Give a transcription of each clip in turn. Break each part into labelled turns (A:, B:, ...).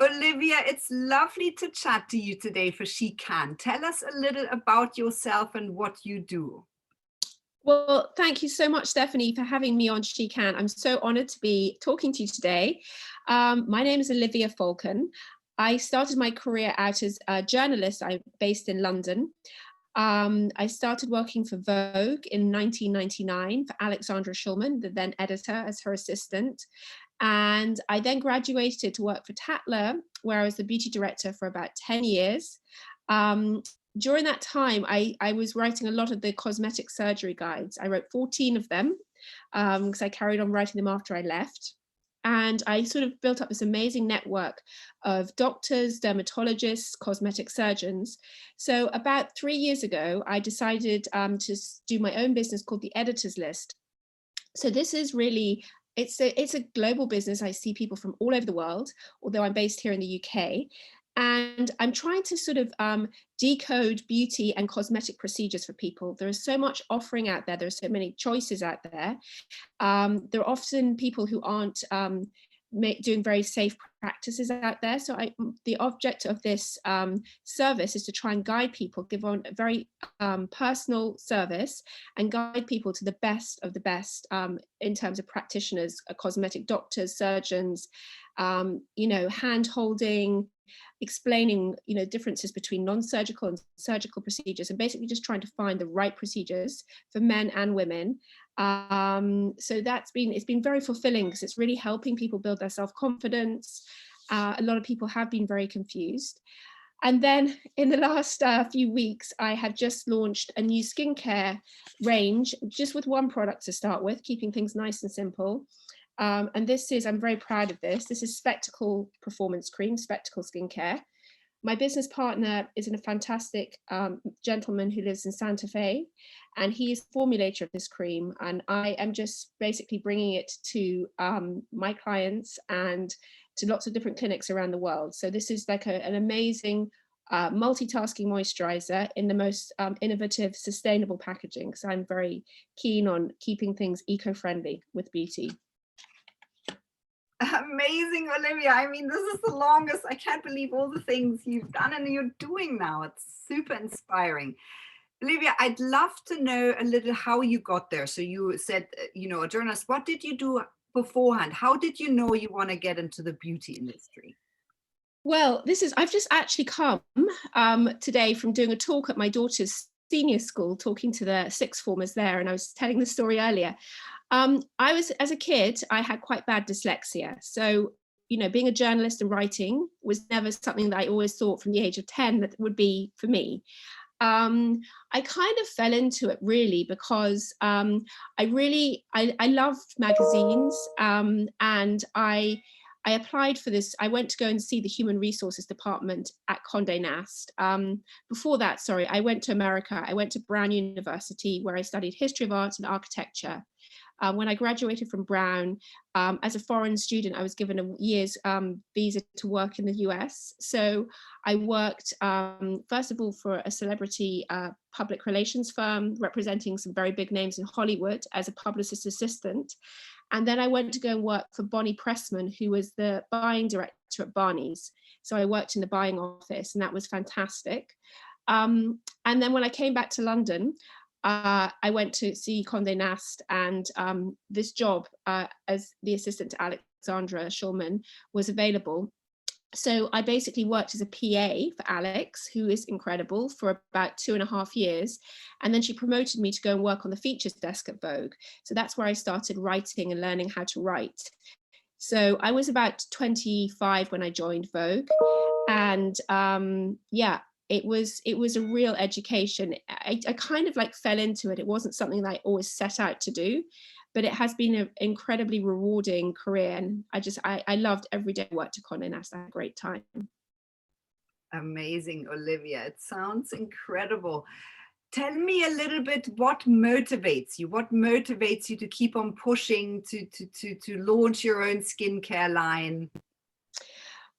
A: Olivia, it's lovely to chat to you today for She Can. Tell us a little about yourself and what you do.
B: Well, thank you so much, Stephanie, for having me on She Can. I'm so honored to be talking to you today. My name is Olivia Falcon. I started my career out as a journalist. I'm based in London. I started working for Vogue in 1999 for Alexandra Shulman, the then editor, as her assistant. And I then graduated to work for Tatler, where I was the beauty director for about 10 years. During that time, I was writing a lot of the cosmetic surgery guides. I wrote 14 of them because I carried on writing them after I left. And I sort of built up this amazing network of doctors, dermatologists, cosmetic surgeons. So about 3 years ago, I decided to do my own business called The Editor's List. So this is really, it's a global business. I see people from all over the world, although I'm based here in the UK. And I'm trying to sort of decode beauty and cosmetic procedures for people. There is so much offering out there. There are so many choices out there. There are often people who aren't doing very safe practices out there. So the object of this service is to try and guide people, give on a very personal service and guide people to the best of the best in terms of practitioners, cosmetic doctors, surgeons, hand holding, explaining, differences between non-surgical and surgical procedures, and basically just trying to find the right procedures for men and women. So it's been very fulfilling because it's really helping people build their self-confidence. A lot of people have been very confused. And then in the last few weeks, I have just launched a new skincare range, just with one product to start with, keeping things nice and simple. And I'm very proud of this. This is Spectacle Performance Cream, Spectacle Skincare. My business partner is a fantastic gentleman who lives in Santa Fe, and he is the formulator of this cream. And I am just basically bringing it to my clients and to lots of different clinics around the world. So this is like an amazing multitasking moisturizer in the most innovative, sustainable packaging. So I'm very keen on keeping things eco-friendly with beauty.
A: Amazing, Olivia. I mean, this is the longest. I can't believe all the things you've done and you're doing now. It's super inspiring. Olivia, I'd love to know a little how you got there. So you said, a journalist. What did you do beforehand? How did you know you want to get into the beauty industry?
B: Well, I've just actually come today from doing a talk at my daughter's senior school, talking to the sixth formers there. And I was telling the story earlier. As a kid, I had quite bad dyslexia. So, being a journalist and writing was never something that I always thought from the age of 10 that would be for me. I kind of fell into it really because I loved magazines and I applied for this. I went to go and see the Human Resources Department at Condé Nast. Before that, I went to America. I went to Brown University where I studied history of art and architecture. When I graduated from Brown, as a foreign student, I was given a year's visa to work in the US. So I worked, first of all, for a celebrity public relations firm representing some very big names in Hollywood as a publicist assistant. And then I went to go and work for Bonnie Pressman, who was the buying director at Barney's. So I worked in the buying office, and that was fantastic. And then when I came back to London, I went to see Condé Nast, and this job as the assistant to Alexandra Shulman was available. So I basically worked as a PA for Alex, who is incredible, for about 2.5 years. And then she promoted me to go and work on the features desk at Vogue. So that's where I started writing and learning how to write. So I was about 25 when I joined Vogue. And it was a real education. I kind of fell into it. It wasn't something that I always set out to do, but it has been an incredibly rewarding career. And I loved every day I worked at Condé Nast. I had a great time.
A: Amazing, Olivia. It sounds incredible. Tell me a little bit what motivates you? What motivates you to keep on pushing, to launch your own skincare line?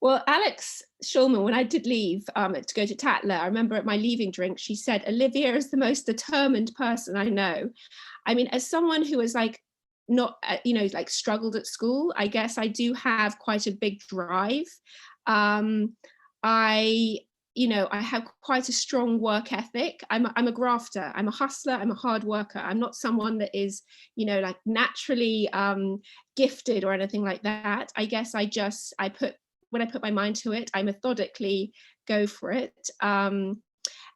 B: Well, Alex Shulman, when I did leave to go to Tatler, I remember at my leaving drink, she said, Olivia is the most determined person I know. I mean, as someone who is not, struggled at school, I guess I do have quite a big drive. I I have quite a strong work ethic. I'm a grafter. I'm a hustler. I'm a hard worker. I'm not someone that is, like naturally gifted or anything like that. I guess when I put my mind to it, I methodically go for it.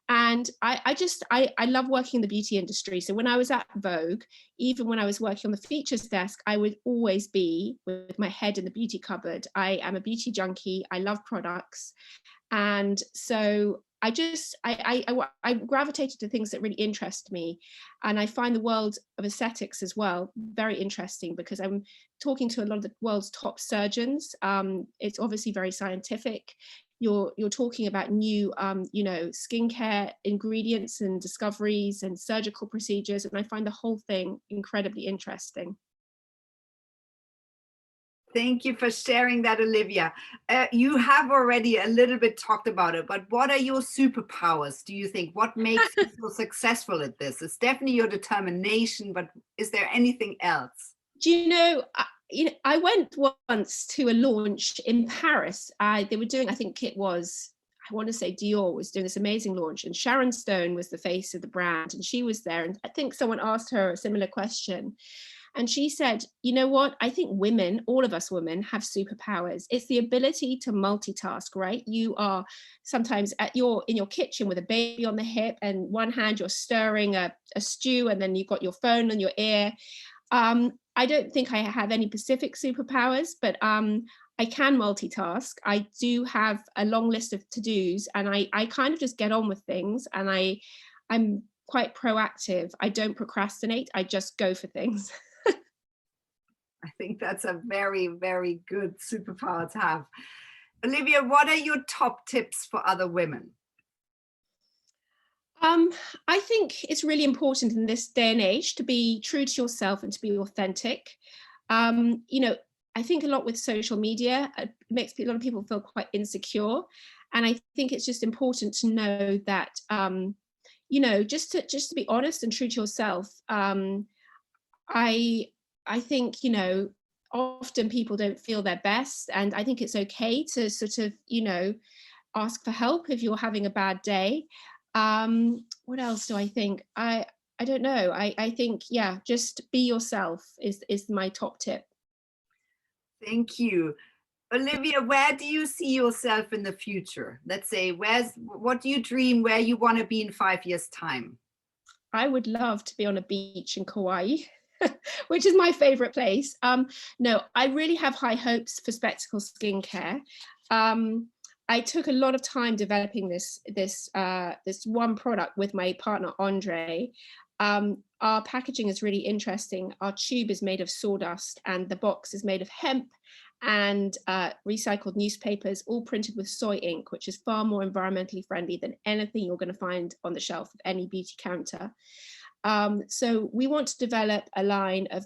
B: And I love working in the beauty industry. So when I was at Vogue, even when I was working on the features desk, I would always be with my head in the beauty cupboard. I am a beauty junkie. I love products. And so I gravitated to things that really interest me. And I find the world of aesthetics as well very interesting, because I'm talking to a lot of the world's top surgeons. It's obviously very scientific. You're talking about new skincare ingredients and discoveries and surgical procedures, and I find the whole thing incredibly interesting.
A: Thank you for sharing that, Olivia. You have already a little bit talked about it, but what are your superpowers, do you think? What makes you so successful at this? It's definitely your determination, but is there anything else?
B: Do I went once to a launch in Paris. They were doing, I think it was, I want to say Dior was doing this amazing launch, and Sharon Stone was the face of the brand, and she was there. And I think someone asked her a similar question. And she said, you know what? I think women, all of us women, have superpowers. It's the ability to multitask, right? You are sometimes in your kitchen with a baby on the hip, and one hand you're stirring a stew, and then you've got your phone on your ear. I don't think I have any specific superpowers, but I can multitask. I do have a long list of to-dos, and I kind of just get on with things, and I'm quite proactive. I don't procrastinate. I just go for things.
A: I think that's a very, very good superpower to have. Olivia, what are your top tips for other women?
B: I think it's really important in this day and age to be true to yourself and to be authentic. I think a lot with social media, it makes a lot of people feel quite insecure. And I think it's just important to know that, just to be honest and true to yourself. I think, often people don't feel their best. And I think it's okay to sort of, ask for help if you're having a bad day. What else do I think? I don't know. I think, yeah, just be yourself is my top tip.
A: Thank you. Olivia, where do you see yourself in the future? Let's say, what do you dream where you want to be in 5 years' time?
B: I would love to be on a beach in Kauai, which is my favorite place. No, I really have high hopes for Spectacle Skincare. I took a lot of time developing this one product with my partner Andre. Our packaging is really interesting. Our tube is made of sawdust, and the box is made of hemp and recycled newspapers, all printed with soy ink, which is far more environmentally friendly than anything you're going to find on the shelf of any beauty counter. So we want to develop a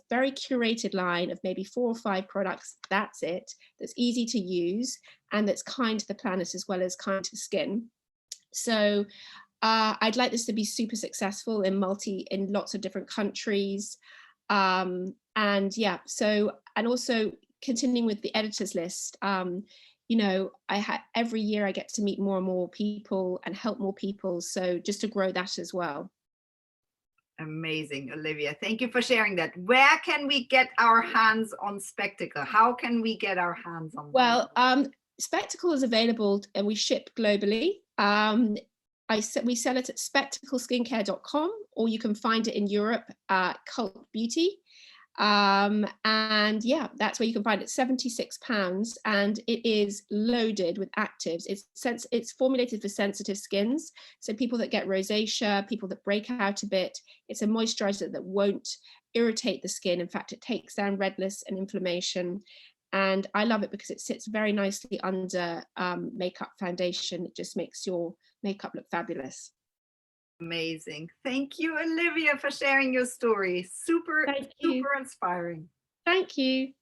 B: very curated line of maybe 4 or 5 products. That's it. That's easy to use and that's kind to the planet as well as kind to skin. So I'd like this to be super successful in lots of different countries. And also continuing with the editors list. Every year I get to meet more and more people and help more people. So just to grow that as well.
A: Amazing, Olivia. Thank you for sharing that. Where can we get our hands on Spectacle? How can we get our hands on them?
B: Well, Spectacle is available and we ship globally. We sell it at spectacleskincare.com, or you can find it in Europe at Cult Beauty. And yeah, that's where you can find it. £76, and it is loaded with actives. It's formulated for sensitive skins, so people that get rosacea, people that break out a bit. It's a moisturizer that won't irritate the skin. In fact, it takes down redness and inflammation, and I love it because it sits very nicely under makeup foundation. It just makes your makeup look fabulous.
A: Amazing. Thank you, Olivia, for sharing your story. Super inspiring.
B: Thank you.